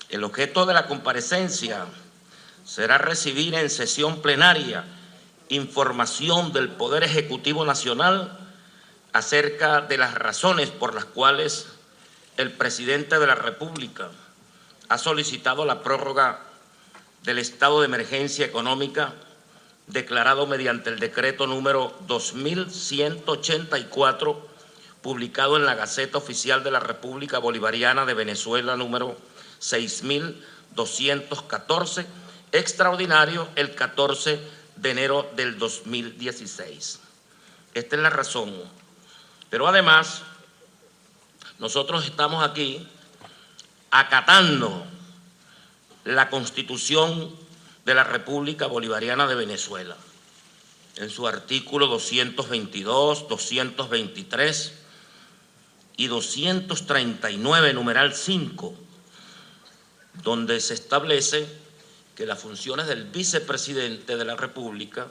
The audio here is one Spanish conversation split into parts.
El objeto de la comparecencia será recibir en sesión plenaria información del Poder Ejecutivo Nacional acerca de las razones por las cuales el presidente de la República ha solicitado la prórroga del estado de emergencia económica declarado mediante el decreto número 2184, publicado en la Gaceta Oficial de la República Bolivariana de Venezuela número 6214, extraordinario el 14 de enero del 2016. Esta es la razón. Pero además, nosotros estamos aquí acatando la Constitución de la República Bolivariana de Venezuela, en su artículo 222, 223 y 239, numeral 5, donde se establece que las funciones del vicepresidente de la República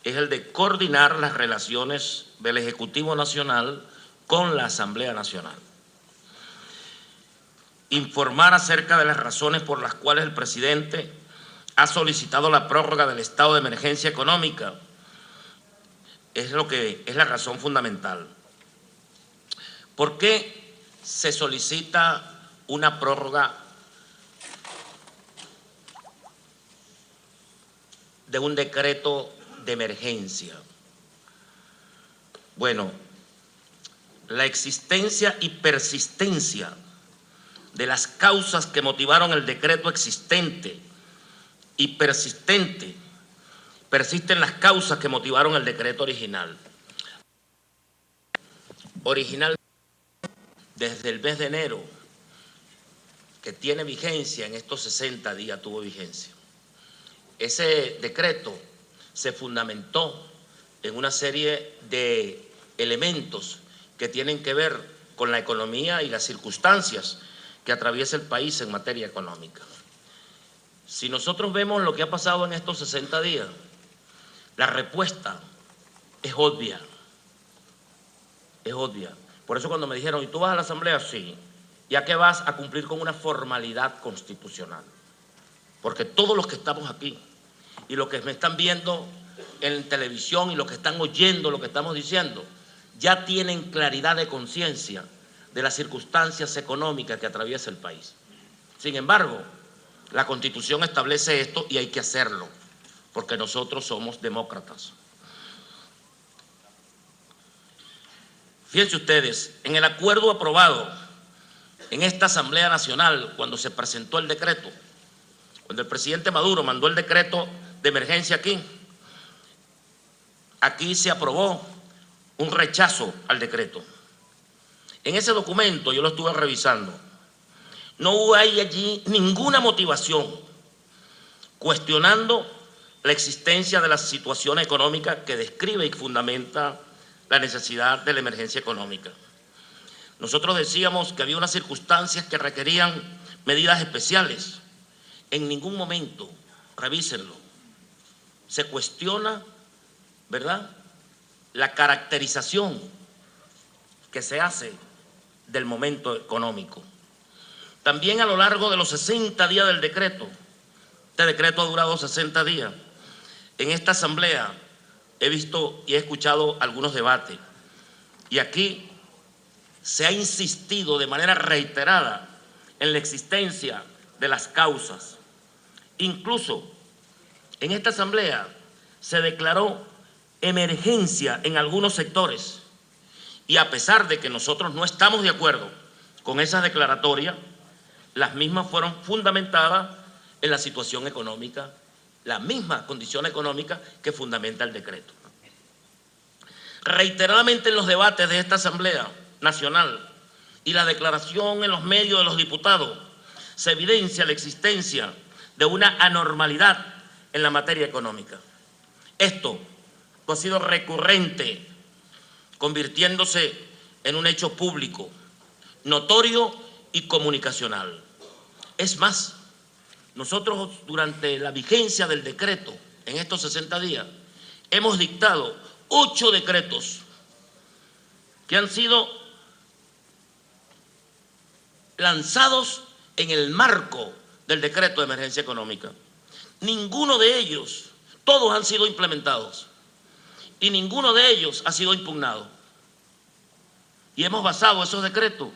es el de coordinar las relaciones del Ejecutivo Nacional con la Asamblea Nacional. Informar acerca de las razones por las cuales el presidente ha solicitado la prórroga del estado de emergencia económica es la razón fundamental. ¿Por qué se solicita una prórroga de un decreto de emergencia? Bueno, la existencia y persistencia de las causas que motivaron el decreto existente y persisten las causas que motivaron el decreto original. Desde el mes de enero, que tiene vigencia en estos 60 días, tuvo vigencia. Ese decreto se fundamentó en una serie de elementos que tienen que ver con la economía y las circunstancias que atraviesa el país en materia económica. Si nosotros vemos lo que ha pasado en estos 60 días, la respuesta es obvia. Es obvia. Por eso cuando me dijeron, ¿y tú vas a la Asamblea? Sí. ¿Ya que vas a cumplir con una formalidad constitucional? Porque todos los que estamos aquí y los que me están viendo en televisión y los que están oyendo lo que estamos diciendo, ya tienen claridad de conciencia de las circunstancias económicas que atraviesa el país. Sin embargo, la Constitución establece esto y hay que hacerlo, porque nosotros somos demócratas. Fíjense ustedes, en el acuerdo aprobado en esta Asamblea Nacional, cuando se presentó el decreto, cuando el presidente Maduro mandó el decreto de emergencia aquí se aprobó un rechazo al decreto. En ese documento, yo lo estuve revisando, no hay allí ninguna motivación cuestionando la existencia de la situación económica que describe y fundamenta la necesidad de la emergencia económica. Nosotros decíamos que había unas circunstancias que requerían medidas especiales. En ningún momento, revísenlo, se cuestiona, ¿verdad?, la caracterización que se hace del momento económico. También a lo largo de los 60 días del decreto, este decreto ha durado 60 días, en esta Asamblea he visto y he escuchado algunos debates y aquí se ha insistido de manera reiterada en la existencia de las causas. Incluso en esta Asamblea se declaró emergencia en algunos sectores y a pesar de que nosotros no estamos de acuerdo con esas declaratorias, las mismas fueron fundamentadas en la situación económica, la misma condición económica que fundamenta el decreto. Reiteradamente en los debates de esta Asamblea Nacional y la declaración en los medios de los diputados, se evidencia la existencia de una anormalidad en la materia económica. Esto ha sido recurrente, convirtiéndose en un hecho público, notorio y comunicacional. Es más, nosotros durante la vigencia del decreto, en estos 60 días, hemos dictado 8 decretos que han sido lanzados en el marco del decreto de emergencia económica. Ninguno de ellos, todos han sido implementados y ninguno de ellos ha sido impugnado. Y hemos basado esos decretos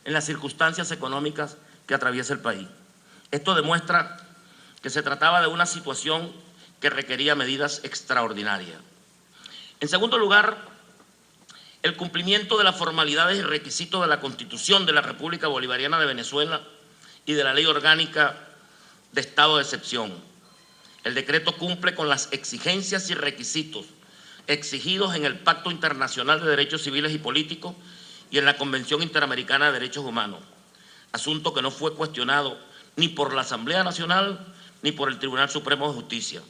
en las circunstancias económicas que atraviesa el país. Esto demuestra que se trataba de una situación que requería medidas extraordinarias. En segundo lugar, el cumplimiento de las formalidades y requisitos de la Constitución de la República Bolivariana de Venezuela y de la Ley Orgánica de Estado de Excepción. El decreto cumple con las exigencias y requisitos exigidos en el Pacto Internacional de Derechos Civiles y Políticos y en la Convención Interamericana de Derechos Humanos, asunto que no fue cuestionado ni por la Asamblea Nacional ni por el Tribunal Supremo de Justicia,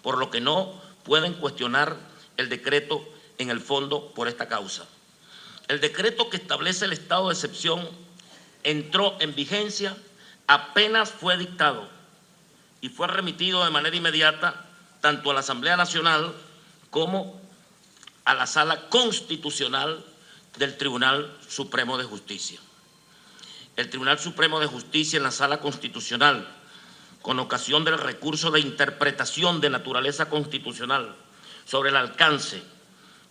por lo que no pueden cuestionar el decreto en el fondo por esta causa. El decreto que establece el estado de excepción entró en vigencia apenas fue dictado y fue remitido de manera inmediata tanto a la Asamblea Nacional como a la Sala Constitucional del Tribunal Supremo de Justicia. El Tribunal Supremo de Justicia en la Sala Constitucional, con ocasión del recurso de interpretación de naturaleza constitucional sobre el alcance,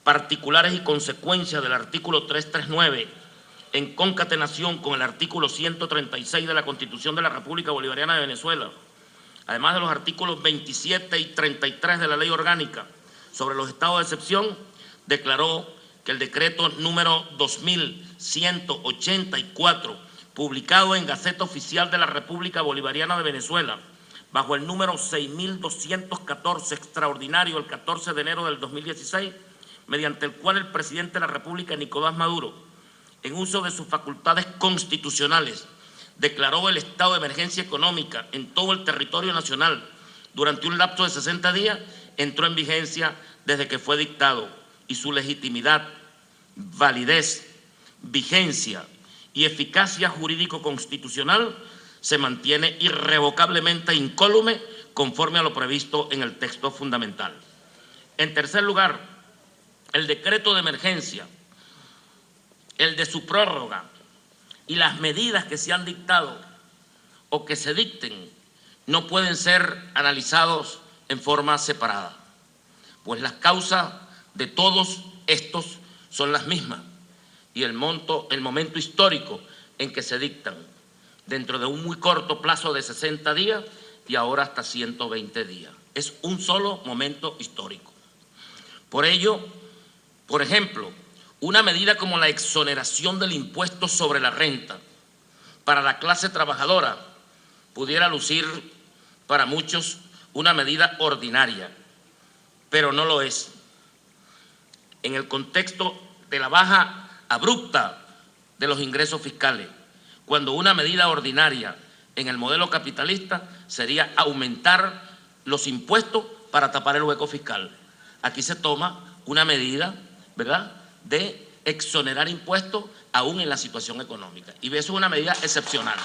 particulares y consecuencias del artículo 339, en concatenación con el artículo 136 de la Constitución de la República Bolivariana de Venezuela, además de los artículos 27 y 33 de la Ley Orgánica sobre los estados de excepción, declaró que el decreto número 2184, publicado en Gaceta Oficial de la República Bolivariana de Venezuela, bajo el número 6214, extraordinario, el 14 de enero del 2016, mediante el cual el presidente de la República, Nicolás Maduro, en uso de sus facultades constitucionales, declaró el estado de emergencia económica en todo el territorio nacional durante un lapso de 60 días, entró en vigencia desde que fue dictado y su legitimidad, validez, vigencia y eficacia jurídico-constitucional se mantiene irrevocablemente incólume conforme a lo previsto en el texto fundamental. En tercer lugar, el decreto de emergencia, el de su prórroga y las medidas que se han dictado o que se dicten no pueden ser analizados en forma separada, pues las causas de todos estos son las mismas y el momento histórico en que se dictan, dentro de un muy corto plazo de 60 días y ahora hasta 120 días. Es un solo momento histórico. Por ello, por ejemplo, una medida como la exoneración del impuesto sobre la renta para la clase trabajadora pudiera lucir para muchos una medida ordinaria, pero no lo es. En el contexto de la baja abrupta de los ingresos fiscales, cuando una medida ordinaria en el modelo capitalista sería aumentar los impuestos para tapar el hueco fiscal. Aquí se toma una medida, ¿verdad?, de exonerar impuestos aún en la situación económica. Y eso es una medida excepcional.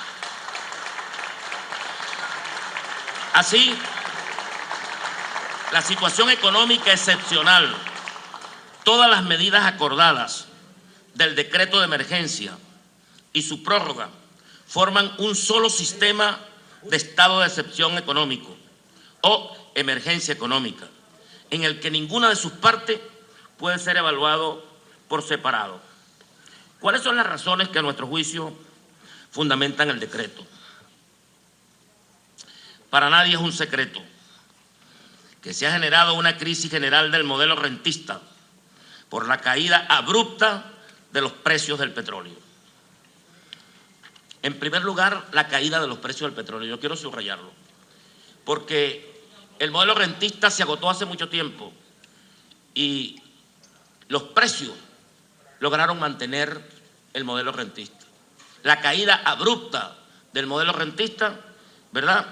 Así, la situación económica excepcional, todas las medidas acordadas del decreto de emergencia y su prórroga forman un solo sistema de estado de excepción económico o emergencia económica, en el que ninguna de sus partes puede ser evaluado por separado. ¿Cuáles son las razones que a nuestro juicio fundamentan el decreto? Para nadie es un secreto que se ha generado una crisis general del modelo rentista por la caída abrupta de los precios del petróleo. En primer lugar, la caída de los precios del petróleo. Yo quiero subrayarlo, porque el modelo rentista se agotó hace mucho tiempo y los precios lograron mantener el modelo rentista. La caída abrupta del modelo rentista, ¿verdad?,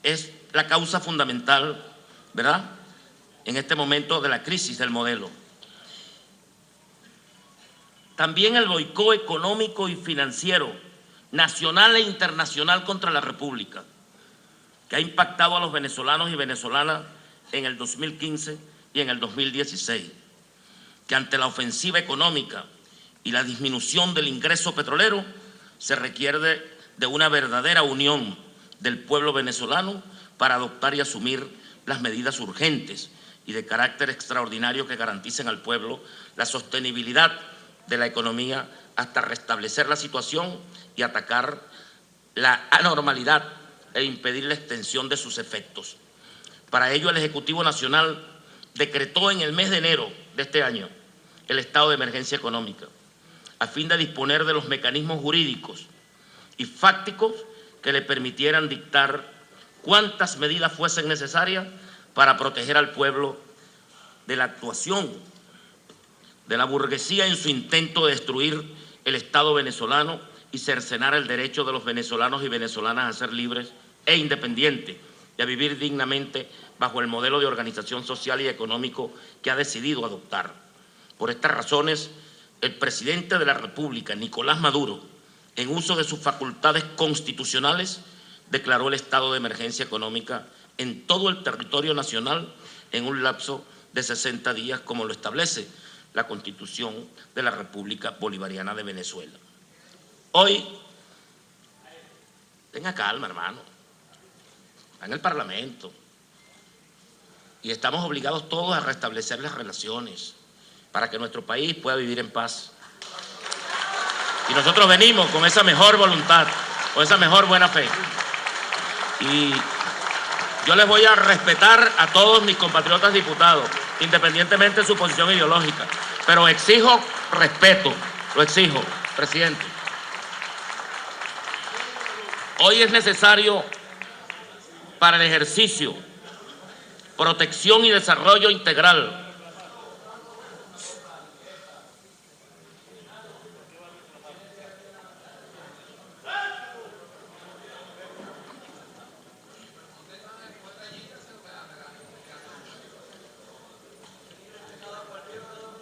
es la causa fundamental, ¿verdad?, en este momento de la crisis del modelo. También el boicot económico y financiero, nacional e internacional contra la República, que ha impactado a los venezolanos y venezolanas en el 2015 y en el 2016, que ante la ofensiva económica y la disminución del ingreso petrolero se requiere de una verdadera unión del pueblo venezolano para adoptar y asumir las medidas urgentes y de carácter extraordinario que garanticen al pueblo la sostenibilidad de la economía hasta restablecer la situación y atacar la anormalidad e impedir la extensión de sus efectos. Para ello, el Ejecutivo Nacional decretó en el mes de enero de este año el estado de emergencia económica, a fin de disponer de los mecanismos jurídicos y fácticos que le permitieran dictar cuantas medidas fuesen necesarias para proteger al pueblo de la actuación de la burguesía en su intento de destruir el Estado venezolano y cercenar el derecho de los venezolanos y venezolanas a ser libres e independientes y a vivir dignamente bajo el modelo de organización social y económico que ha decidido adoptar. Por estas razones, el presidente de la República, Nicolás Maduro, en uso de sus facultades constitucionales, declaró el estado de emergencia económica en todo el territorio nacional en un lapso de 60 días, como lo establece la Constitución de la República Bolivariana de Venezuela. Hoy, tenga calma, hermano, está en el Parlamento y estamos obligados todos a restablecer las relaciones para que nuestro país pueda vivir en paz. Y nosotros venimos con esa mejor voluntad, con esa mejor buena fe. Y yo les voy a respetar a todos mis compatriotas diputados, independientemente de su posición ideológica, pero exijo respeto, lo exijo, presidente. Hoy es necesario para el ejercicio, protección y desarrollo integral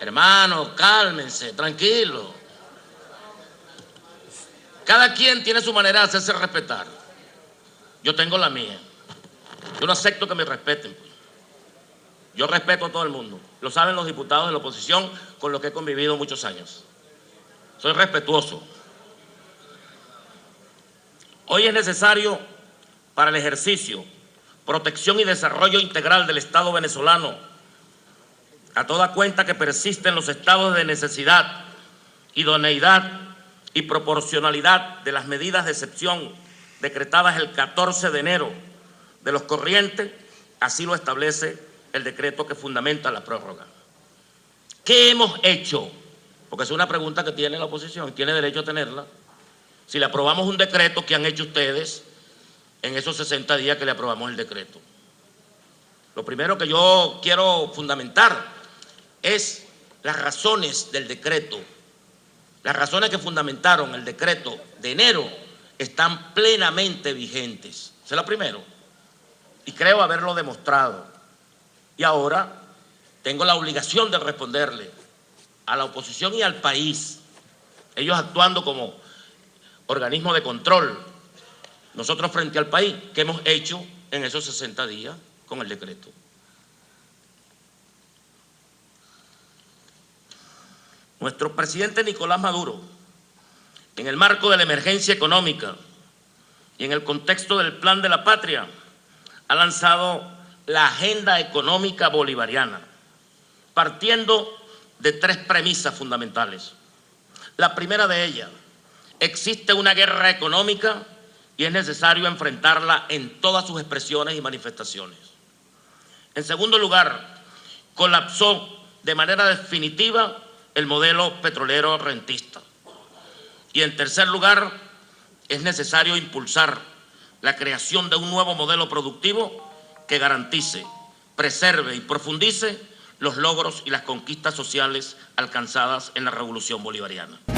Hermano, cálmense, tranquilo. Cada quien tiene su manera de hacerse respetar. Yo tengo la mía. Yo no acepto que me respeten, pues. Yo respeto a todo el mundo. Lo saben los diputados de la oposición con los que he convivido muchos años. Soy respetuoso. Hoy es necesario para el ejercicio, protección y desarrollo integral del Estado venezolano, a toda cuenta que persisten los estados de necesidad, idoneidad y proporcionalidad de las medidas de excepción decretadas el 14 de enero de los corrientes, así lo establece el decreto que fundamenta la prórroga. ¿Qué hemos hecho? Porque es una pregunta que tiene la oposición, tiene derecho a tenerla. Si le aprobamos un decreto, ¿qué han hecho ustedes en esos 60 días que le aprobamos el decreto? Lo primero que yo quiero fundamentar es las razones del decreto. Las razones que fundamentaron el decreto de enero están plenamente vigentes. Eso es lo primero. Y creo haberlo demostrado. Y ahora tengo la obligación de responderle a la oposición y al país, ellos actuando como organismo de control, nosotros frente al país, ¿qué hemos hecho en esos 60 días con el decreto? Nuestro presidente Nicolás Maduro, en el marco de la emergencia económica y en el contexto del Plan de la Patria, ha lanzado la agenda económica bolivariana, partiendo de tres premisas fundamentales. La primera de ellas, existe una guerra económica y es necesario enfrentarla en todas sus expresiones y manifestaciones. En segundo lugar, colapsó de manera definitiva el modelo petrolero rentista. Y en tercer lugar, es necesario impulsar la creación de un nuevo modelo productivo que garantice, preserve y profundice los logros y las conquistas sociales alcanzadas en la Revolución Bolivariana.